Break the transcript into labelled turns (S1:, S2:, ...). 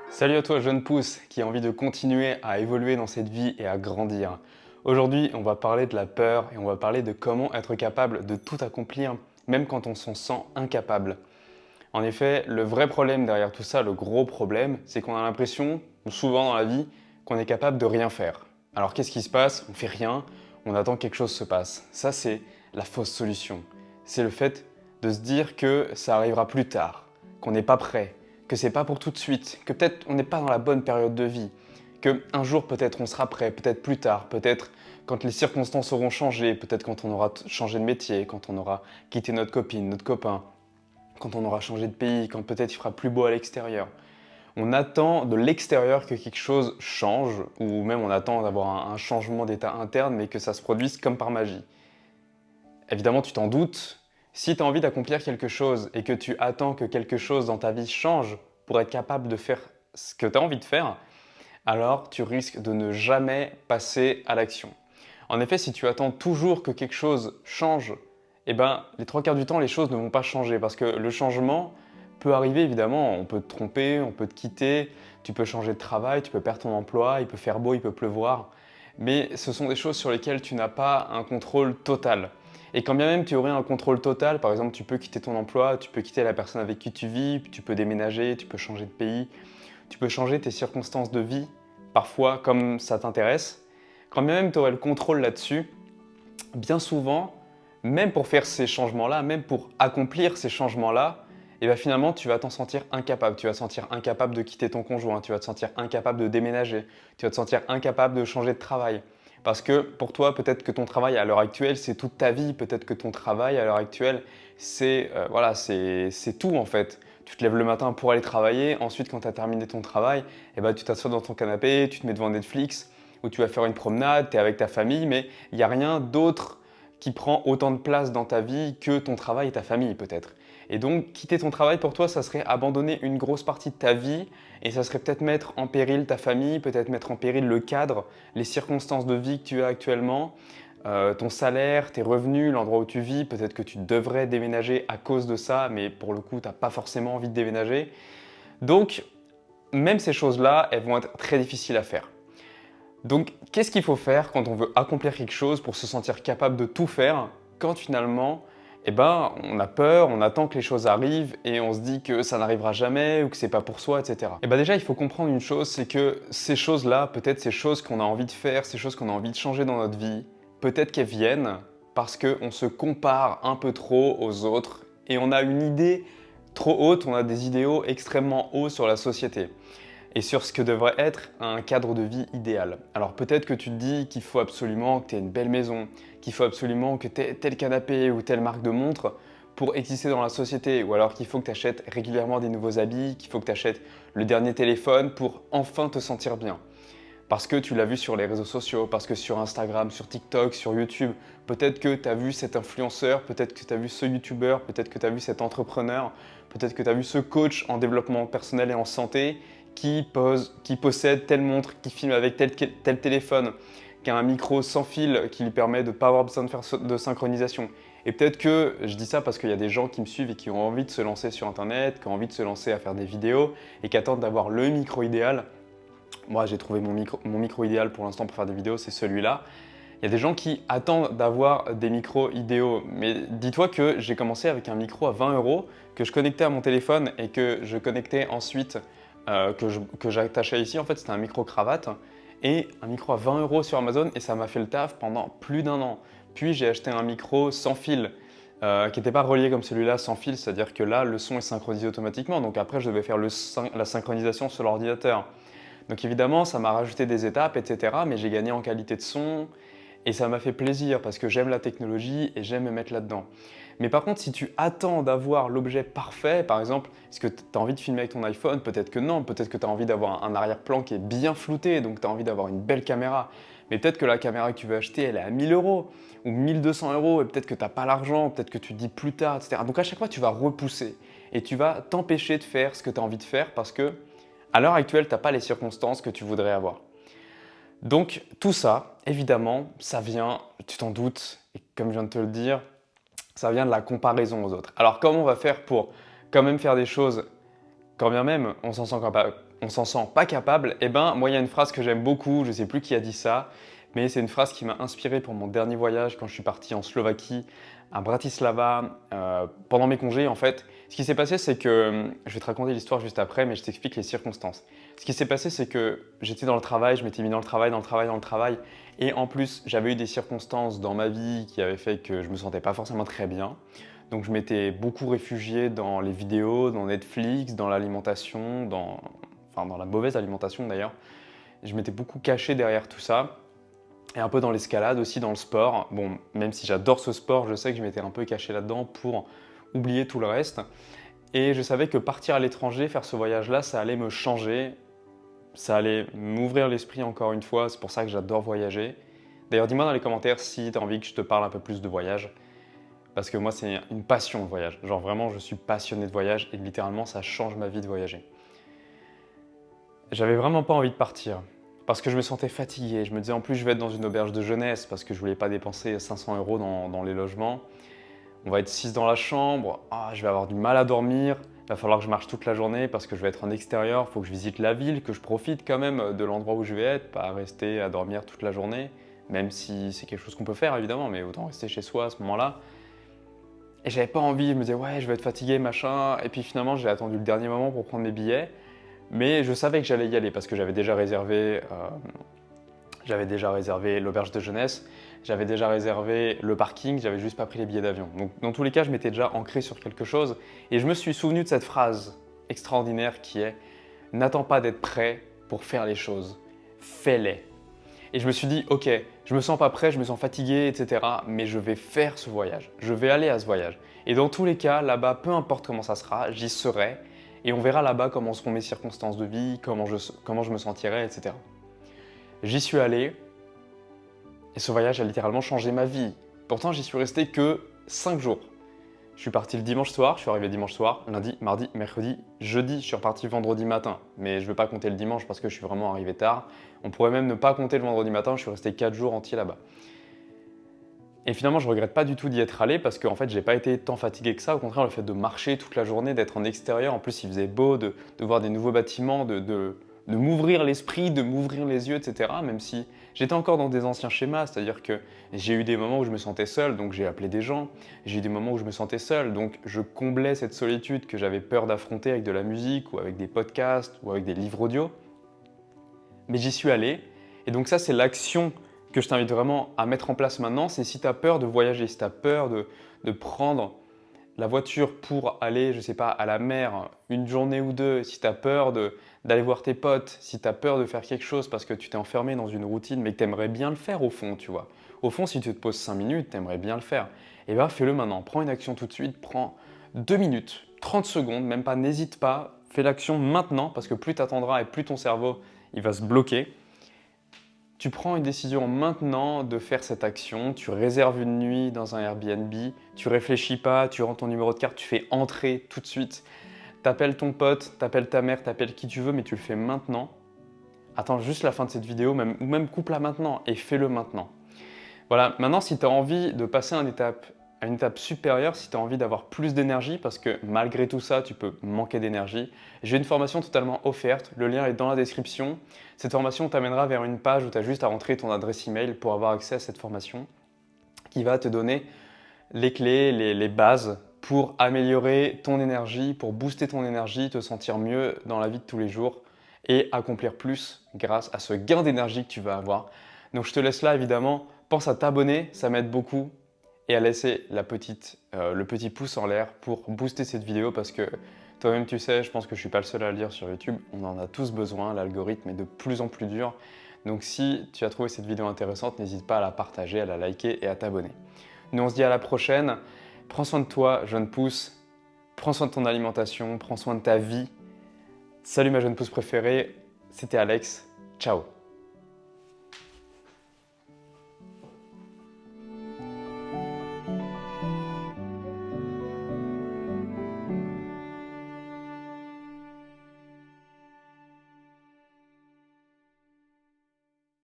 S1: Salut à toi jeune pouce qui a envie de continuer à évoluer dans cette vie et à grandir. Aujourd'hui, on va parler de la peur et on va parler de comment être capable de tout accomplir, même quand on s'en sent incapable. En effet, le vrai problème derrière tout ça, le gros problème, c'est qu'on a l'impression, souvent dans la vie, qu'on est capable de rien faire. Alors qu'est-ce qui se passe? On fait rien, on attend que quelque chose se passe. Ça, c'est la fausse solution. C'est le fait de se dire que ça arrivera plus tard, qu'on n'est pas prêt, que c'est pas pour tout de suite, que peut-être on n'est pas dans la bonne période de vie, que un jour peut-être on sera prêt, peut-être plus tard, peut-être quand les circonstances auront changé, peut-être quand on aura changé de métier, quand on aura quitté notre copine, notre copain, quand on aura changé de pays, quand peut-être il fera plus beau à l'extérieur. On attend de l'extérieur que quelque chose change, ou même on attend d'avoir un changement d'état interne, mais que ça se produise comme par magie. Évidemment, tu t'en doutes. Si tu as envie d'accomplir quelque chose et que tu attends que quelque chose dans ta vie change pour être capable de faire ce que tu as envie de faire, alors tu risques de ne jamais passer à l'action. En effet, si tu attends toujours que quelque chose change, eh ben, les trois quarts du temps, les choses ne vont pas changer parce que le changement peut arriver évidemment. On peut te tromper, on peut te quitter, tu peux changer de travail, tu peux perdre ton emploi, il peut faire beau, il peut pleuvoir. Mais ce sont des choses sur lesquelles tu n'as pas un contrôle total. Et quand bien même tu aurais un contrôle total, par exemple, tu peux quitter ton emploi, tu peux quitter la personne avec qui tu vis, tu peux déménager, tu peux changer de pays, tu peux changer tes circonstances de vie, parfois comme ça t'intéresse. Quand bien même tu aurais le contrôle là-dessus, bien souvent, même pour faire ces changements-là, même pour accomplir ces changements-là, et bien finalement tu vas t'en sentir incapable. Tu vas te sentir incapable de quitter ton conjoint, tu vas te sentir incapable de déménager, tu vas te sentir incapable de changer de travail. Parce que pour toi, peut-être que ton travail à l'heure actuelle, c'est toute ta vie. Peut-être que ton travail à l'heure actuelle, c'est c'est tout en fait. Tu te lèves le matin pour aller travailler. Ensuite, quand tu as terminé ton travail, eh ben, tu t'assois dans ton canapé, tu te mets devant Netflix ou tu vas faire une promenade, tu es avec ta famille, mais il n'y a rien d'autre qui prend autant de place dans ta vie que ton travail et ta famille peut-être. Et donc, quitter ton travail pour toi, ça serait abandonner une grosse partie de ta vie et ça serait peut-être mettre en péril ta famille, peut-être mettre en péril le cadre, les circonstances de vie que tu as actuellement, ton salaire, tes revenus, l'endroit où tu vis. Peut-être que tu devrais déménager à cause de ça, mais pour le coup, tu n'as pas forcément envie de déménager. Donc, même ces choses-là, elles vont être très difficiles à faire. Donc, qu'est-ce qu'il faut faire quand on veut accomplir quelque chose pour se sentir capable de tout faire quand finalement, eh ben, on a peur, on attend que les choses arrivent et on se dit que ça n'arrivera jamais ou que c'est pas pour soi, etc. Et ben déjà, il faut comprendre une chose, c'est que ces choses-là, peut-être ces choses qu'on a envie de faire, ces choses qu'on a envie de changer dans notre vie, peut-être qu'elles viennent parce qu'on se compare un peu trop aux autres et on a une idée trop haute, on a des idéaux extrêmement hauts sur la société et sur ce que devrait être un cadre de vie idéal. Alors peut-être que tu te dis qu'il faut absolument que tu aies une belle maison, qu'il faut absolument que tu aies tel canapé ou telle marque de montre pour exister dans la société, ou alors qu'il faut que tu achètes régulièrement des nouveaux habits, qu'il faut que tu achètes le dernier téléphone pour enfin te sentir bien. Parce que tu l'as vu sur les réseaux sociaux, parce que sur Instagram, sur TikTok, sur YouTube, peut-être que tu as vu cet influenceur, peut-être que tu as vu ce YouTuber, peut-être que tu as vu cet entrepreneur, peut-être que tu as vu ce coach en développement personnel et en santé qui possède telle montre, qui filme avec tel téléphone, qui a un micro sans fil qui lui permet de ne pas avoir besoin de faire de synchronisation. Et peut-être que je dis ça parce qu'il y a des gens qui me suivent et qui ont envie de se lancer sur Internet, qui ont envie de se lancer à faire des vidéos et qui attendent d'avoir le micro idéal. Moi, j'ai trouvé mon micro idéal pour l'instant pour faire des vidéos, c'est celui-là. Il y a des gens qui attendent d'avoir des micros idéaux, mais dis-toi que j'ai commencé avec un micro à 20 euros que je connectais à mon téléphone et que je connectais ensuite, que j'attachais ici. En fait, c'était un micro cravate et un micro à 20 euros sur Amazon et ça m'a fait le taf pendant plus d'un an. Puis j'ai acheté un micro sans fil qui n'était pas relié comme celui-là sans fil, c'est-à-dire que là, le son est synchronisé automatiquement. Donc après, je devais faire la synchronisation sur l'ordinateur. Donc évidemment, ça m'a rajouté des étapes, etc. Mais j'ai gagné en qualité de son et ça m'a fait plaisir parce que j'aime la technologie et j'aime me mettre là-dedans. Mais par contre, si tu attends d'avoir l'objet parfait, par exemple, est-ce que tu as envie de filmer avec ton iPhone? Peut-être que non, peut-être que tu as envie d'avoir un arrière-plan qui est bien flouté, donc tu as envie d'avoir une belle caméra. Mais peut-être que la caméra que tu veux acheter, elle est à 1000 euros ou 1200 euros et peut-être que tu n'as pas l'argent, peut-être que tu te dis plus tard, etc. Donc à chaque fois, tu vas repousser et tu vas t'empêcher de faire ce que tu as envie de faire parce que à l'heure actuelle, tu n'as pas les circonstances que tu voudrais avoir. Donc tout ça, évidemment, ça vient, tu t'en doutes, et comme je viens de te le dire, Ça vient de la comparaison aux autres. Alors comment on va faire pour quand même faire des choses, quand bien même on s'en sent pas capable? Eh ben, moi il y a une phrase que j'aime beaucoup, je ne sais plus qui a dit ça, mais c'est une phrase qui m'a inspiré pour mon dernier voyage quand je suis parti en Slovaquie, à Bratislava, pendant mes congés en fait. Ce qui s'est passé, c'est que, je vais te raconter l'histoire juste après, mais je t'explique les circonstances. Ce qui s'est passé, c'est que j'étais dans le travail, je m'étais mis dans le travail, et en plus, j'avais eu des circonstances dans ma vie qui avaient fait que je me sentais pas forcément très bien. Donc je m'étais beaucoup réfugié dans les vidéos, dans Netflix, dans l'alimentation, dans la mauvaise alimentation d'ailleurs. Je m'étais beaucoup caché derrière tout ça. Et un peu dans l'escalade aussi, dans le sport. Bon, même si j'adore ce sport, je sais que je m'étais un peu caché là-dedans pour oublier tout le reste. Et je savais que partir à l'étranger, faire ce voyage-là, ça allait me changer. Ça allait m'ouvrir l'esprit encore une fois, c'est pour ça que j'adore voyager. D'ailleurs, dis-moi dans les commentaires si tu as envie que je te parle un peu plus de voyage. Parce que moi, c'est une passion le voyage. Genre vraiment, je suis passionné de voyage et littéralement, ça change ma vie de voyager. J'avais vraiment pas envie de partir parce que je me sentais fatigué. Je me disais en plus, je vais être dans une auberge de jeunesse parce que je voulais pas dépenser 500 € dans les logements. On va être 6 dans la chambre. Ah, je vais avoir du mal à dormir. Il va falloir que je marche toute la journée parce que je vais être en extérieur. Il faut que je visite la ville, que je profite quand même de l'endroit où je vais être, pas rester à dormir toute la journée. Même si c'est quelque chose qu'on peut faire évidemment, mais autant rester chez soi à ce moment-là. Et j'avais pas envie, je me disais ouais, je vais être fatigué, machin. Et puis finalement, j'ai attendu le dernier moment pour prendre mes billets. Mais je savais que j'allais y aller parce que j'avais déjà réservé l'auberge de jeunesse, j'avais déjà réservé le parking, j'avais juste pas pris les billets d'avion. Donc dans tous les cas, je m'étais déjà ancré sur quelque chose et je me suis souvenu de cette phrase extraordinaire qui est « N'attends pas d'être prêt pour faire les choses, fais-les ». Et je me suis dit « Ok, je me sens pas prêt, je me sens fatigué, etc. Mais je vais faire ce voyage, je vais aller à ce voyage. Et dans tous les cas, là-bas, peu importe comment ça sera, j'y serai. Et on verra là-bas comment seront mes circonstances de vie, comment je me sentirai, etc. » J'y suis allé et ce voyage a littéralement changé ma vie. Pourtant, j'y suis resté que 5 jours. Je suis parti le dimanche soir, je suis arrivé dimanche soir, lundi, mardi, mercredi, jeudi, je suis reparti vendredi matin. Mais je ne vais pas compter le dimanche parce que je suis vraiment arrivé tard. On pourrait même ne pas compter le vendredi matin, je suis resté 4 jours entiers là-bas. Et finalement, je ne regrette pas du tout d'y être allé parce qu'en fait, j'ai pas été tant fatigué que ça. Au contraire, le fait de marcher toute la journée, d'être en extérieur, en plus il faisait beau, de voir des nouveaux bâtiments, de m'ouvrir l'esprit, de m'ouvrir les yeux, etc. Même si j'étais encore dans des anciens schémas, c'est-à-dire que j'ai eu des moments où je me sentais seul, donc j'ai appelé des gens. J'ai eu des moments où je me sentais seul, donc je comblais cette solitude que j'avais peur d'affronter avec de la musique ou avec des podcasts ou avec des livres audio. Mais j'y suis allé, et donc ça c'est l'action que je t'invite vraiment à mettre en place maintenant, c'est si tu as peur de voyager, si tu as peur de prendre la voiture pour aller, je sais pas, à la mer une journée ou deux, si tu as peur d'aller voir tes potes, si tu as peur de faire quelque chose parce que tu t'es enfermé dans une routine mais que tu aimerais bien le faire au fond, tu vois. Au fond, si tu te poses 5 minutes, tu aimerais bien le faire. Et bien fais-le maintenant, prends une action tout de suite, prends 2 minutes, 30 secondes, même pas, n'hésite pas, fais l'action maintenant parce que plus tu attendras et plus ton cerveau il va se bloquer. Tu prends une décision maintenant de faire cette action, tu réserves une nuit dans un Airbnb, tu réfléchis pas, tu rentres ton numéro de carte, tu fais entrer tout de suite. T'appelles ton pote, t'appelles ta mère, t'appelles qui tu veux, mais tu le fais maintenant. Attends juste la fin de cette vidéo, ou même coupe-la maintenant et fais-le maintenant. Voilà, maintenant si tu as envie de passer à une étape supérieure, si tu as envie d'avoir plus d'énergie, parce que malgré tout ça, tu peux manquer d'énergie, j'ai une formation totalement offerte, le lien est dans la description. Cette formation t'amènera vers une page où tu as juste à rentrer ton adresse email pour avoir accès à cette formation qui va te donner les clés, les bases pour améliorer ton énergie, pour booster ton énergie, te sentir mieux dans la vie de tous les jours et accomplir plus grâce à ce gain d'énergie que tu vas avoir. Donc je te laisse là évidemment, pense à t'abonner, ça m'aide beaucoup et à laisser le petit pouce en l'air pour booster cette vidéo parce que toi-même tu sais, je pense que je ne suis pas le seul à le dire sur YouTube, on en a tous besoin, l'algorithme est de plus en plus dur. Donc si tu as trouvé cette vidéo intéressante, n'hésite pas à la partager, à la liker et à t'abonner. Nous on se dit à la prochaine, prends soin de toi jeune pouce, prends soin de ton alimentation, prends soin de ta vie. Salut ma jeune pouce préférée, c'était Alex, ciao.